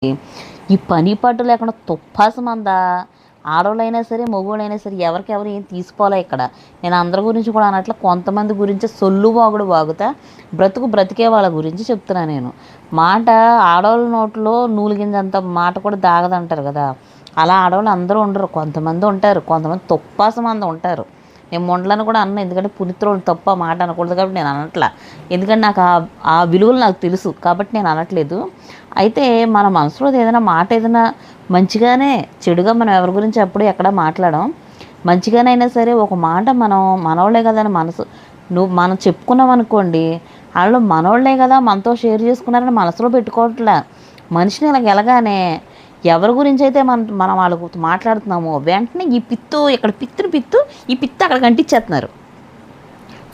ఈ పని పాటు లేకుండా తుప్పాసమందా ఆడవాళ్ళైనా సరే మగవాళ్ళైనా సరే ఎవరికెవరు ఏం తీసుకోవాలా ఇక్కడ. నేను అందరి గురించి కూడా అనట్లా, కొంతమంది గురించి సొల్లు వాగుడు వాగుతా బ్రతికే వాళ్ళ గురించి చెప్తున్నా నేను. మాట ఆడవాళ్ళ నోట్లో నూలుగింజంత మాట కూడా దాగదంటారు కదా, అలా ఆడవాళ్ళు అందరూ ఉండరు, కొంతమంది ఉంటారు, కొంతమంది తుప్పాసమంది ఉంటారు. నేను మొండలను కూడా అన్న, ఎందుకంటే పునిత్రోళ్ళు తప్ప మాట అనకూడదు కాబట్టి నేను అనట్లా, ఎందుకంటే నాకు ఆ విలువలు నాకు తెలుసు కాబట్టి నేను అనట్లేదు. అయితే మన మనసులో ఏదైనా మాట ఏదైనా మంచిగానే చెడుగా మనం ఎవరి గురించి ఎప్పుడు ఎక్కడ మాట్లాడడం, మంచిగానైనా సరే ఒక మాట మనోళ్ళే కదా అని మనం చెప్పుకున్నాం అనుకోండి, వాళ్ళు మనోళ్ళే కదా మనతో షేర్ చేసుకున్నారని మనసులో పెట్టుకోవట్లే. మనిషిని ఇలా గెలగానే ఎవరి గురించి అయితే మనం వాళ్ళకు మాట్లాడుతున్నామో వెంటనే ఈ పిత్తు ఇక్కడ పిత్తు ఈ పిత్తు అక్కడికి అంటించేస్తున్నారు.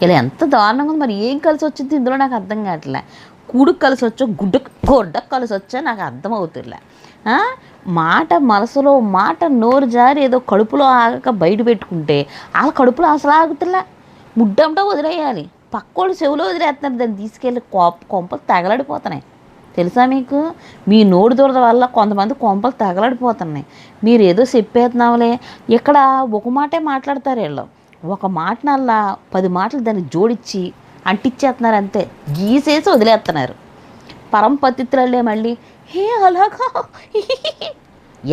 ఇలా ఎంత దారుణంగా ఉంది. మరి ఏం కలిసి వచ్చింది ఇందులో నాకు అర్థం కావట్లే. కూడుకు కలిసి వచ్చో గొడ్డకు కలిసి వచ్చో నాకు అర్థం అవుతులే. మాట మనసులో మాట నోరు జారి ఏదో కడుపులో ఆగక బయట పెట్టుకుంటే వాళ్ళ కడుపులో అసలు ఆగుతులే, ముడ్డంటో వదిలేయాలి, పక్కోళ్ళు చెవులో వదిలేస్తున్నారు, దాన్ని తీసుకెళ్ళి కొంపలు తగలడిపోతున్నాయి. తెలుసా మీకు? మీ నోరు దురద వల్ల కొంతమంది కొంపలు తగలడిపోతున్నాయి. మీరు ఏదో చెప్పేస్తున్నావులే, ఇక్కడ ఒక మాటే మాట్లాడతారు వీళ్ళు, ఒక మాటనల్లా 10 మాటలు దాన్ని జోడించి అంటించేస్తున్నారు, అంతే గీసేసి వదిలేస్తున్నారు. పరంపతిత్రులే మళ్ళీ అలాగా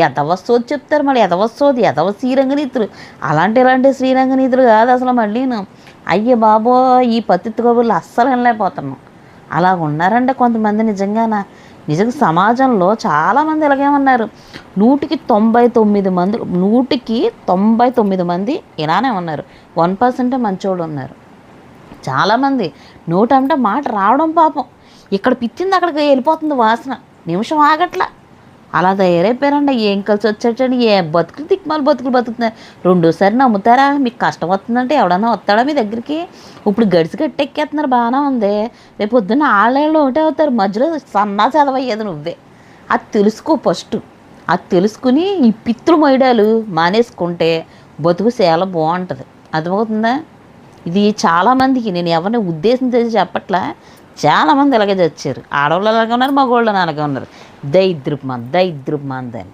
ఎదవస్తోది చెప్తారు, మళ్ళీ ఎదవస్తోది ఎదవ శ్రీరంగనీతులు, ఇలాంటి శ్రీరంగనీతులు కాదు అసలు. మళ్ళీను అయ్యే బాబో, ఈ పతిత్వ కబుర్లు అస్సలు వినలేకపోతున్నాం. అలా ఉన్నారంటే కొంతమంది నిజంగా సమాజంలో చాలామంది ఇలాగే ఉన్నారు. 100కి 99 మంది ఇలానే ఉన్నారు. 1% మంచోళ్ళు ఉన్నారు. చాలామంది నోటంటే మాట రావడం పాపం, ఇక్కడ పిచ్చింది అక్కడికి వెళ్ళిపోతుంది వాసన, నిమిషం ఆగట్లా. అలా తయారైపోయారండి. ఏం కలిసి వచ్చేటండి, ఏ బతుకులు బతుకుతున్నారు. రెండోసారి నమ్ముతారా? మీకు కష్టం వస్తుందంటే ఎవడన్నా వస్తాడా మీ దగ్గరికి? ఇప్పుడు గడిచి గట్టెక్కేస్తున్నారు, బాగానే ఉంది. రేపు పొద్దున్న ఆళ్ళేళ్ళు ఒకటే అవుతారు, మధ్యలో సన్నా చదవయ్యేది నువ్వే. అది తెలుసుకో ఫస్ట్. అది తెలుసుకుని ఈ పిత్తులు మొయ్యడాలు మానేసుకుంటే బతుకు చాలా బాగుంటుంది. అర్థమవుతుందా? ఇది చాలామందికి, నేను ఎవరిని ఉద్దేశించి చెప్పట్లా, చాలామంది ఇలాగే చచ్చారు. ఆడవాళ్ళు అలాగే ఉన్నారు, మగవాళ్ళు అలాగే ఉన్నారు. దైద్రపు మందని.